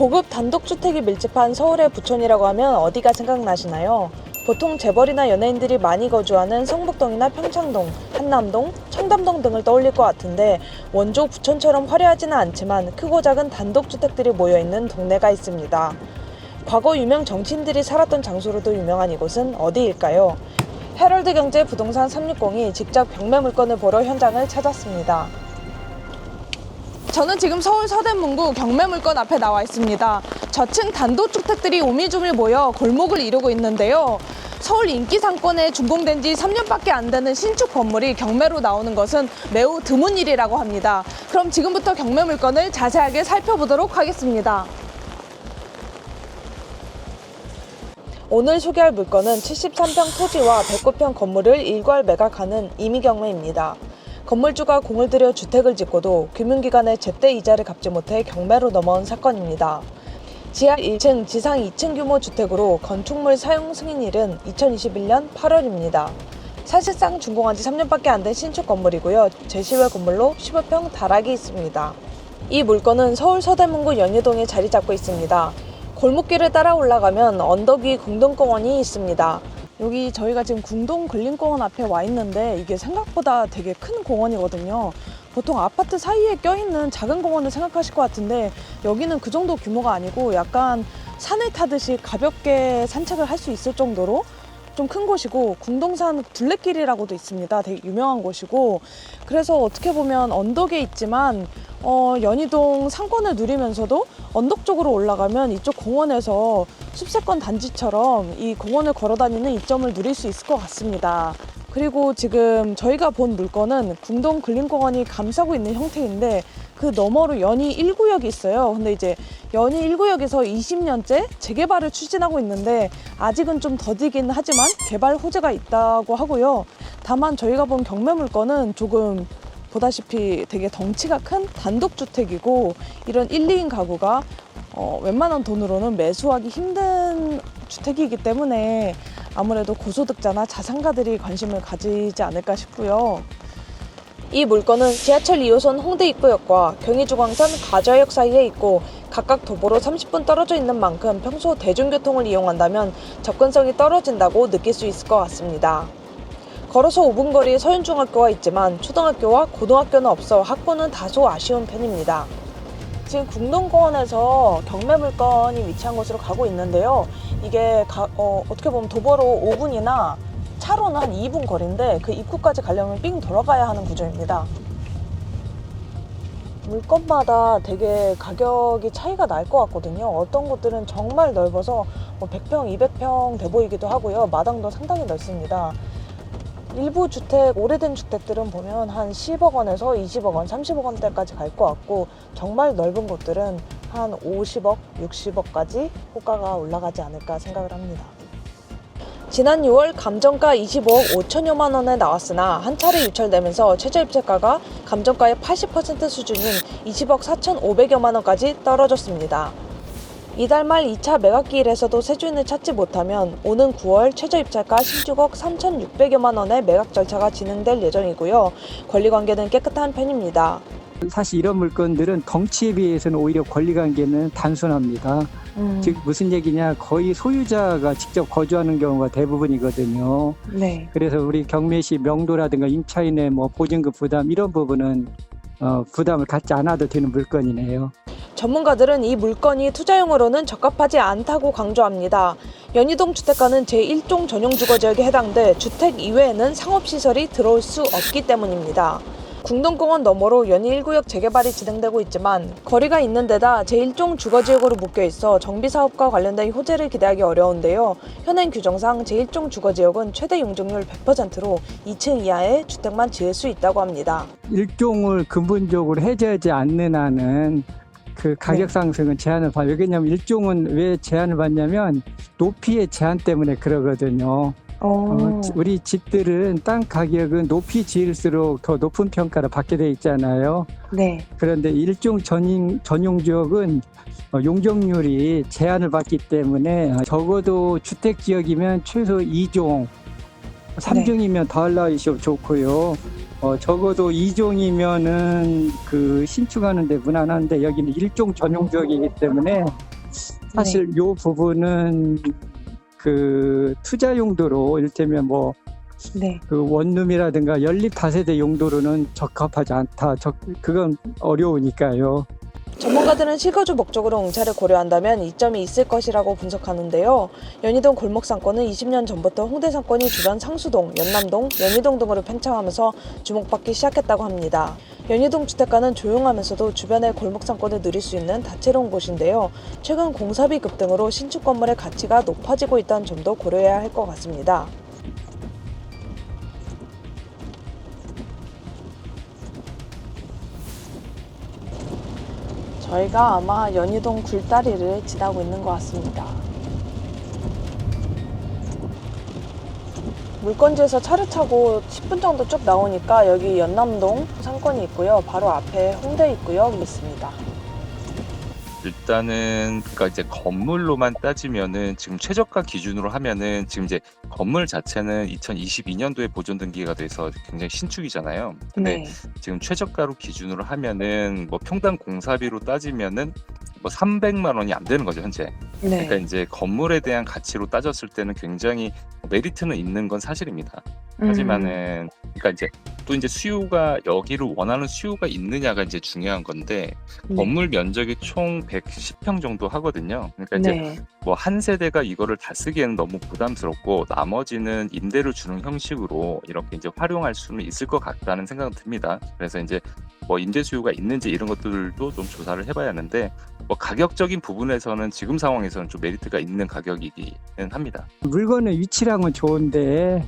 고급 단독주택이 밀집한 서울의 부촌이라고 하면 어디가 생각나시나요? 보통 재벌이나 연예인들이 많이 거주하는 성북동이나 평창동, 한남동, 청담동 등을 떠올릴 것 같은데 원조 부촌처럼 화려하지는 않지만 크고 작은 단독주택들이 모여있는 동네가 있습니다. 과거 유명 정치인들이 살았던 장소로도 유명한 이곳은 어디일까요? 헤럴드경제 부동산 360이 직접 경매 물건을 보러 현장을 찾았습니다. 저는 지금 서울 서대문구 경매물건 앞에 나와 있습니다. 저층 단독주택들이 오밀조밀 모여 골목을 이루고 있는데요. 서울 인기 상권에 준공된 지 3년밖에 안 되는 신축 건물이 경매로 나오는 것은 매우 드문 일이라고 합니다. 그럼 지금부터 경매물건을 자세하게 살펴보도록 하겠습니다. 오늘 소개할 물건은 73평 토지와 109평 건물을 일괄 매각하는 임의경매입니다. 건물주가 공을 들여 주택을 짓고도 금융기관의 제때 이자를 갚지 못해 경매로 넘어온 사건입니다. 지하 1층, 지상 2층 규모 주택으로 건축물 사용 승인일은 2021년 8월입니다. 사실상 준공한 지 3년밖에 안 된 신축 건물이고요. 제시외 건물로 15평 다락이 있습니다. 이 물건은 서울 서대문구 연희동에 자리 잡고 있습니다. 골목길을 따라 올라가면 언덕 위 공동공원이 있습니다. 여기 저희가 지금 궁동 근린공원 앞에 와 있는데 이게 생각보다 되게 큰 공원이거든요. 보통 아파트 사이에 껴있는 작은 공원을 생각하실 것 같은데 여기는 그 정도 규모가 아니고 약간 산을 타듯이 가볍게 산책을 할 수 있을 정도로 좀 큰 곳이고 궁동산 둘레길이라고도 있습니다. 되게 유명한 곳이고 그래서 어떻게 보면 언덕에 있지만 연희동 상권을 누리면서도 언덕 쪽으로 올라가면 이쪽 공원에서 숲세권 단지처럼 이 공원을 걸어다니는 이점을 누릴 수 있을 것 같습니다. 그리고 지금 저희가 본 물건은 궁동 근린공원이 감싸고 있는 형태인데 그 너머로 연희 1구역이 있어요. 근데 이제 연희 1구역에서 20년째 재개발을 추진하고 있는데 아직은 좀 더디긴 하지만 개발 호재가 있다고 하고요. 다만 저희가 본 경매 물건은 조금 보다시피 되게 덩치가 큰 단독주택이고 이런 1, 2인 가구가 웬만한 돈으로는 매수하기 힘든 주택이기 때문에 아무래도 고소득자나 자산가들이 관심을 가지지 않을까 싶고요. 이 물건은 지하철 2호선 홍대 입구역과 경의중앙선 가좌역 사이에 있고 각각 도보로 30분 떨어져 있는 만큼 평소 대중교통을 이용한다면 접근성이 떨어진다고 느낄 수 있을 것 같습니다. 걸어서 5분 거리에 서윤중학교가 있지만 초등학교와 고등학교는 없어 학군은 다소 아쉬운 편입니다. 지금 궁동공원에서 경매 물건이 위치한 곳으로 가고 있는데요. 이게 어떻게 보면 도보로 5분이나 차로는 한 2분 거리인데 그 입구까지 가려면 삥 돌아가야 하는 구조입니다. 물건마다 되게 가격이 차이가 날 것 같거든요. 어떤 곳들은 정말 넓어서 100평, 200평 돼 보이기도 하고요. 마당도 상당히 넓습니다. 일부 주택, 오래된 주택들은 보면 한 10억 원에서 20억 원, 30억 원대까지 갈 것 같고 정말 넓은 곳들은 한 50억, 60억까지 호가가 올라가지 않을까 생각을 합니다. 지난 6월 감정가 25억 5천여만 원에 나왔으나 한 차례 유찰되면서 최저 입찰가가 감정가의 80% 수준인 20억 4,500여만 원까지 떨어졌습니다. 이달 말 2차 매각기일에서도 세주인을 찾지 못하면 오는 9월 최저 입찰가 16억 3,600여만 원의 매각 절차가 진행될 예정이고요. 권리관계는 깨끗한 편입니다. 사실 이런 물건들은 덩치에 비해서는 오히려 권리관계는 단순합니다. 즉 무슨 얘기냐, 거의 소유자가 직접 거주하는 경우가 대부분이거든요. 네. 그래서 우리 경매 시 명도라든가 임차인의 보증금 부담 이런 부분은 부담을 갖지 않아도 되는 물건이네요. 전문가들은 이 물건이 투자용으로는 적합하지 않다고 강조합니다. 연희동 주택가는 제1종 전용 주거지역에 해당돼 주택 이외에는 상업시설이 들어올 수 없기 때문입니다. 궁동공원 너머로 연희 1구역 재개발이 진행되고 있지만 거리가 있는 데다 제1종 주거지역으로 묶여있어 정비사업과 관련된 호재를 기대하기 어려운데요. 현행 규정상 제1종 주거지역은 최대 용적률 100%로 2층 이하의 주택만 지을 수 있다고 합니다. 일종을 근본적으로 해제하지 않는 한은 그 가격 상승은 제한을 받아요. 왜냐하면 일종은 왜 제한을 받냐면 높이의 제한 때문에 그러거든요. 우리 집들은 땅 가격은 높이 지을수록 더 높은 평가를 받게 돼 있잖아요. 네. 그런데 일종 전용 지역은 용적률이 제한을 받기 때문에 적어도 주택 지역이면 최소 2종, 3종이면 더 올라가시면 좋고요. 적어도 2종이면은 그 신축하는데 무난한데 여기는 1종 전용 지역이기 때문에 사실 요 부분은 그 투자 용도로 이를테면 뭐 그 원룸이라든가 연립 다세대 용도로는 적합하지 않다. 그건 어려우니까요. 전문가들은 실거주 목적으로 응찰을 고려한다면 이점이 있을 것이라고 분석하는데요. 연희동 골목 상권은 20년 전부터 홍대 상권이 주변 상수동, 연남동, 연희동 등으로 팽창하면서 주목받기 시작했다고 합니다. 연희동 주택가는 조용하면서도 주변의 골목 상권을 누릴 수 있는 다채로운 곳인데요. 최근 공사비 급등으로 신축 건물의 가치가 높아지고 있다는 점도 고려해야 할 것 같습니다. 저희가 아마 연희동 굴다리를 지나고 있는 것 같습니다. 물건지에서 차를 타고 10분 정도 쭉 나오니까 여기 연남동 상권이 있고요. 바로 앞에 홍대 입구역 있습니다. 일단은 그러니까 이제 건물로만 따지면은 지금 최저가 기준으로 하면은 지금 이제 건물 자체는 2022년도에 보존 등기가 돼서 굉장히 신축이잖아요. 근데 지금 최저가로 기준으로 하면은 뭐 평당 공사비로 따지면은 뭐 300만 원이 안 되는 거죠, 현재. 그러니까 이제 건물에 대한 가치로 따졌을 때는 굉장히 메리트는 있는 건 사실입니다. 하지만은 그러니까 이제 또 이제 수요가 여기를 원하는 수요가 있느냐가 이제 중요한 건데 건물 면적이 총 110평 정도 하거든요. 그러니까 이제 뭐 한 세대가 이거를 다 쓰기에는 너무 부담스럽고 나머지는 임대를 주는 형식으로 이렇게 이제 활용할 수는 있을 것 같다는 생각은 듭니다. 그래서 이제 뭐 임대 수요가 있는지 이런 것들도 좀 조사를 해봐야 하는데 뭐 가격적인 부분에서는 지금 상황에서는 좀 메리트가 있는 가격이기는 합니다. 물건의 위치랑은 좋은데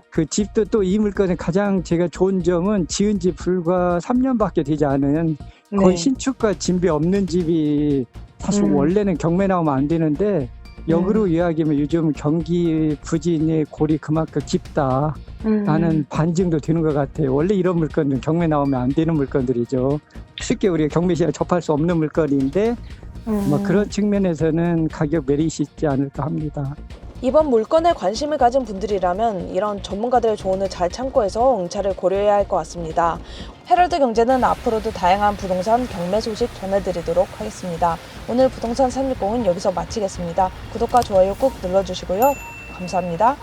그 집도 또 이 물건의 가장 제가 좋은 점은 지은 지 불과 3년밖에 되지 않은 거의 신축과 진배 없는 집이 사실 원래는 경매 나오면 안 되는데 역으로 이야기하면 요즘 경기 부진의 골이 그만큼 깊다 라는 반증도 되는 것 같아요. 원래 이런 물건은 경매 나오면 안 되는 물건들이죠. 쉽게 우리가 경매 시장에 접할 수 없는 물건인데 뭐 그런 측면에서는 가격 메리트 있지 않을까 합니다. 이번 물건에 관심을 가진 분들이라면 이런 전문가들의 조언을 잘 참고해서 응찰을 고려해야 할 것 같습니다. 헤럴드 경제는 앞으로도 다양한 부동산 경매 소식 전해드리도록 하겠습니다. 오늘 부동산 360은 여기서 마치겠습니다. 구독과 좋아요 꼭 눌러주시고요. 감사합니다.